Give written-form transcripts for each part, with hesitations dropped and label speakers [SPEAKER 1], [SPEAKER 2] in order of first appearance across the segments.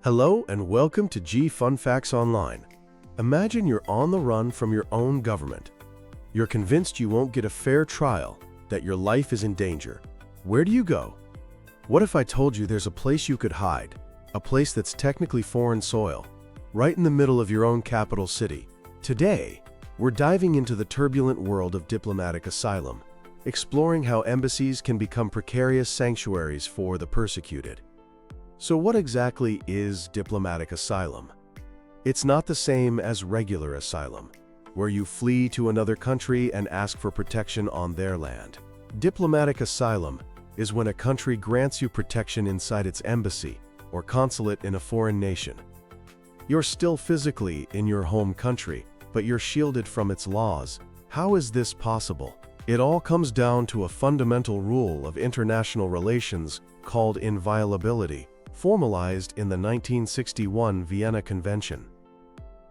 [SPEAKER 1] Hello and welcome to G Fun Facts Online. Imagine you're on the run from your own government. You're convinced you won't get a fair trial, that your life is in danger. Where do you go? What if I told you there's a place you could hide, a place that's technically foreign soil, right in the middle of your own capital city? Today, we're diving into the turbulent world of diplomatic asylum, exploring how embassies can become precarious sanctuaries for the persecuted. So what exactly is diplomatic asylum? It's not the same as regular asylum, where you flee to another country and ask for protection on their land. Diplomatic asylum is when a country grants you protection inside its embassy or consulate in a foreign nation. You're still physically in your home country, but you're shielded from its laws. How is this possible? It all comes down to a fundamental rule of international relations called inviolability, formalized in the 1961 Vienna Convention.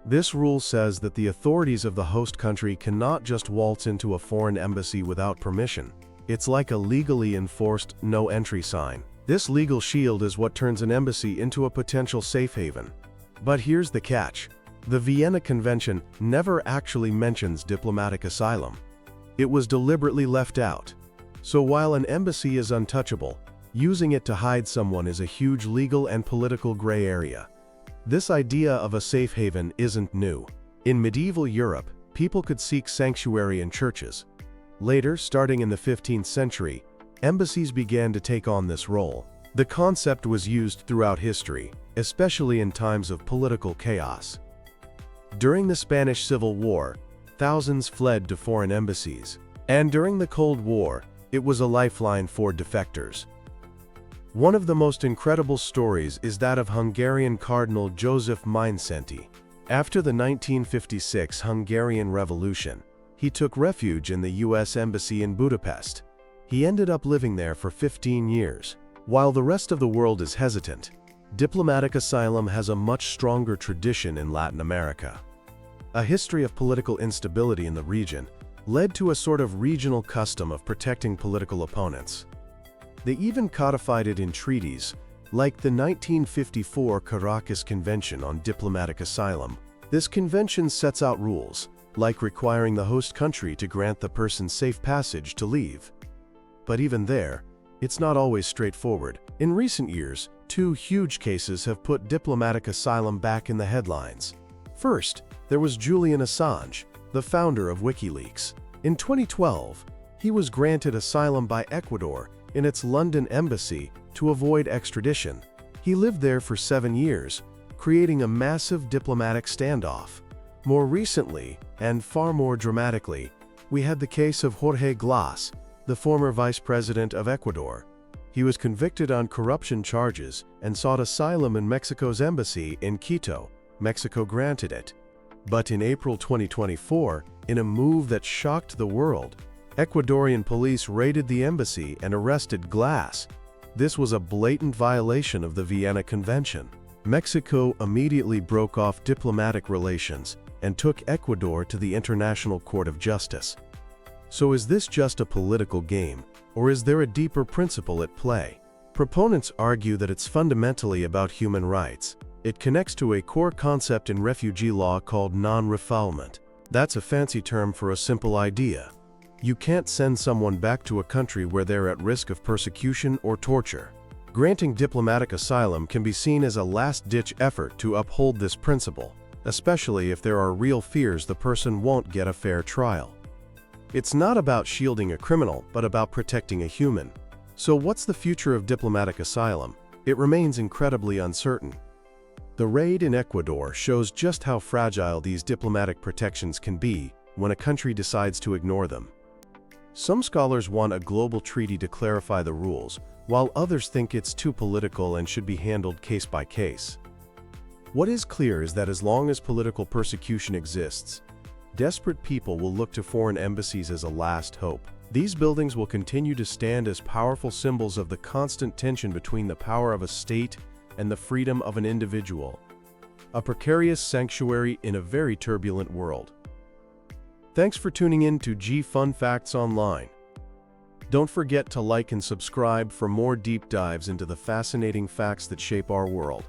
[SPEAKER 1] This rule says that the authorities of the host country cannot just waltz into a foreign embassy without permission. It's like a legally enforced no-entry sign. This legal shield is what turns an embassy into a potential safe haven. But here's the catch. The Vienna Convention never actually mentions diplomatic asylum. It was deliberately left out. So while an embassy is untouchable, using it to hide someone is a huge legal and political gray area. This idea of a safe haven isn't new. In medieval Europe, people could seek sanctuary in churches. Later, starting in the 15th century, embassies began to take on this role. The concept was used throughout history, especially in times of political chaos. During the Spanish Civil War, thousands fled to foreign embassies. And during the Cold War, it was a lifeline for defectors. One of the most incredible stories is that of Hungarian Cardinal József Mindszenty. After the 1956 Hungarian Revolution, he took refuge in the U.S. Embassy in Budapest. He ended up living there for 15 years. While the rest of the world is hesitant, diplomatic asylum has a much stronger tradition in Latin America. A history of political instability in the region led to a sort of regional custom of protecting political opponents. They even codified it in treaties, like the 1954 Caracas Convention on Diplomatic Asylum. This convention sets out rules, like requiring the host country to grant the person safe passage to leave. But even there, it's not always straightforward. In recent years, two huge cases have put diplomatic asylum back in the headlines. First, there was Julian Assange, the founder of WikiLeaks. In 2012, he was granted asylum by Ecuador in its London embassy to avoid extradition. He lived there for 7 years, creating a massive diplomatic standoff. More recently, and far more dramatically, we had the case of Jorge Glas, the former vice president of Ecuador. He was convicted on corruption charges and sought asylum in Mexico's embassy in Quito. Mexico granted it. But in April 2024, in a move that shocked the world, Ecuadorian police raided the embassy and arrested Glas. This was a blatant violation of the Vienna Convention. Mexico immediately broke off diplomatic relations and took Ecuador to the International Court of Justice. So is this just a political game, or is there a deeper principle at play? Proponents argue that it's fundamentally about human rights. It connects to a core concept in refugee law called non-refoulement. That's a fancy term for a simple idea. You can't send someone back to a country where they're at risk of persecution or torture. Granting diplomatic asylum can be seen as a last-ditch effort to uphold this principle, especially if there are real fears the person won't get a fair trial. It's not about shielding a criminal, but about protecting a human. So what's the future of diplomatic asylum? It remains incredibly uncertain. The raid in Ecuador shows just how fragile these diplomatic protections can be when a country decides to ignore them. Some scholars want a global treaty to clarify the rules, while others think it's too political and should be handled case by case. What is clear is that as long as political persecution exists, desperate people will look to foreign embassies as a last hope. These buildings will continue to stand as powerful symbols of the constant tension between the power of a state and the freedom of an individual. A precarious sanctuary in a very turbulent world. Thanks for tuning in to G Fun Facts Online. Don't forget to like and subscribe for more deep dives into the fascinating facts that shape our world.